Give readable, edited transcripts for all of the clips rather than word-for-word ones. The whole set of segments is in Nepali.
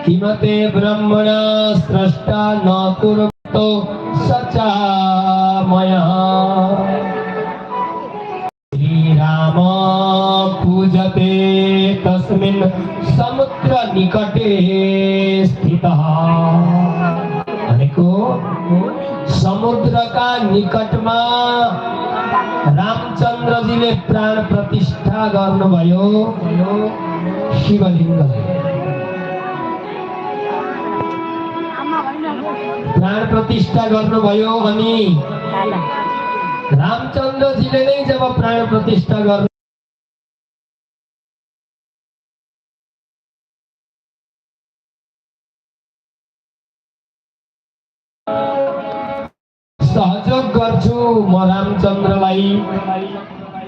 किमते ब्रह्मणा स्रष्टा न कुरुतो सचामयः श्रीराम पूजते तस्मिन् समुद्र निकटे स्थितः। भनेको समुद्रका निकटमा रामचन्द्रजीले प्राण प्रतिष्ठा गर्नुभयो शिवलिङ्गले। प्राण प्रतिष्ठा गर्नुभयो अनि रामचन्द्रजीले नै जब प्राण प्रतिष्ठा गर्नु सहयोग गर्छु म रामचन्द्रलाई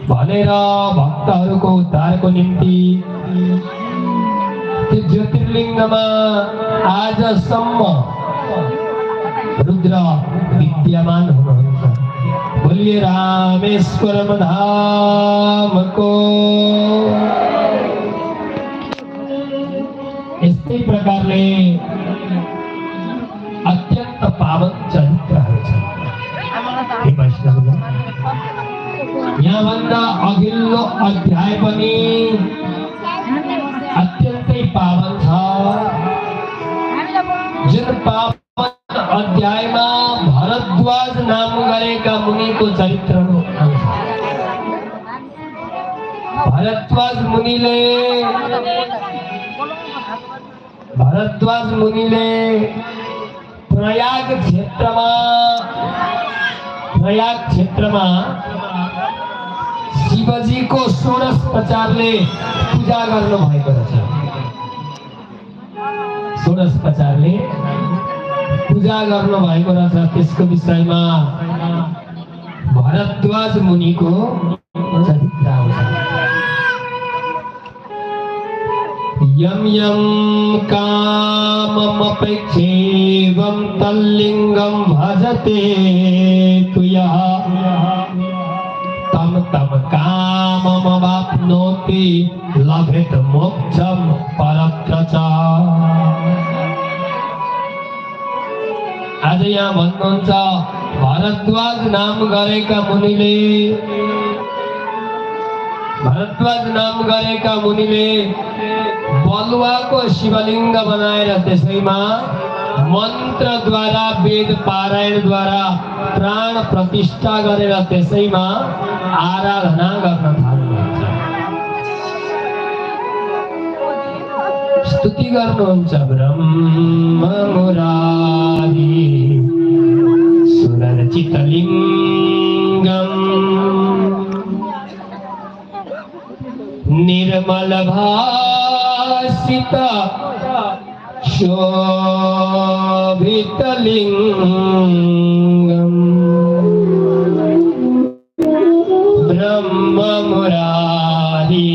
भनेर भक्तहरूको उद्धारको निम्ति त्यो ज्योतिर्लिङ्गमा आजसम्म रुद्र विद्यमान हुनुहुन्छ। बोलिए रामेश्वरम धामको। यस्तै प्रकारले अत्यन्त पावन चरित्रहरू छन्। यहाँभन्दा अघिल्लो अध्याय पनि अत्यन्तै पावन छ। जुन पावन अध्यायमा भरद्वाज नाम गरेका मुनिको चरित्रहरू भरद्वाज मुनिले प्रयाग क्षेत्रमा शिवजीको षोडशोपचारले पूजा गर्नु भएको रहेछ। षोडशोपचारले पूजा गर्नु भएको रहेछ। त्यसको विषयमा भरद्वाज मुनिको चरित्र आउँछ। यम यम काममपेक्षेवं तल्लिंगं भजते तु यः तम तम काममवाप्नोति लभेत मोक्षं परत्र च। आज यहाँ भन्नुहुन्छ भरद्वाज नाम गरेका मुनिले बलुवाको शिवलिङ्ग बनाएर त्यसैमा मन्त्रद्वारा वेद पारायणद्वारा प्राण प्रतिष्ठा गरेर त्यसैमा आराधना गर्न थाल्नुहुन्छ। स्तुति गर्नुहुन्छ ब्रह्म मुरारी सुरचितलिङ्गम् निर्मल भासित शोभितलिङ्गम् ब्रह्म मुरारी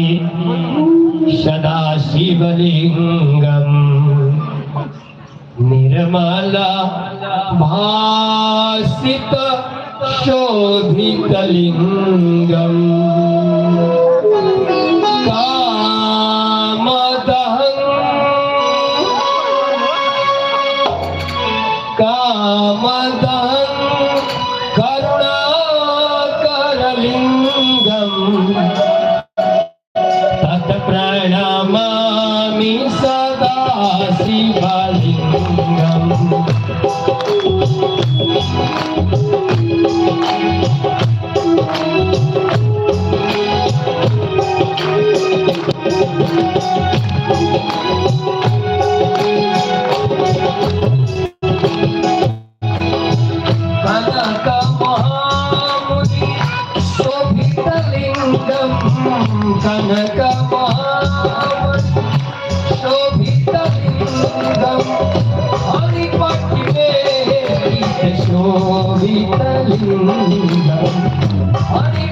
सदा शिवलिङ्गम् निर्मल भासित शोभितलिङ्गम् कामदहं करुणाकरलिङ्गम् तत्प्रणमामि सदा शिवलिङ्गम्। हरि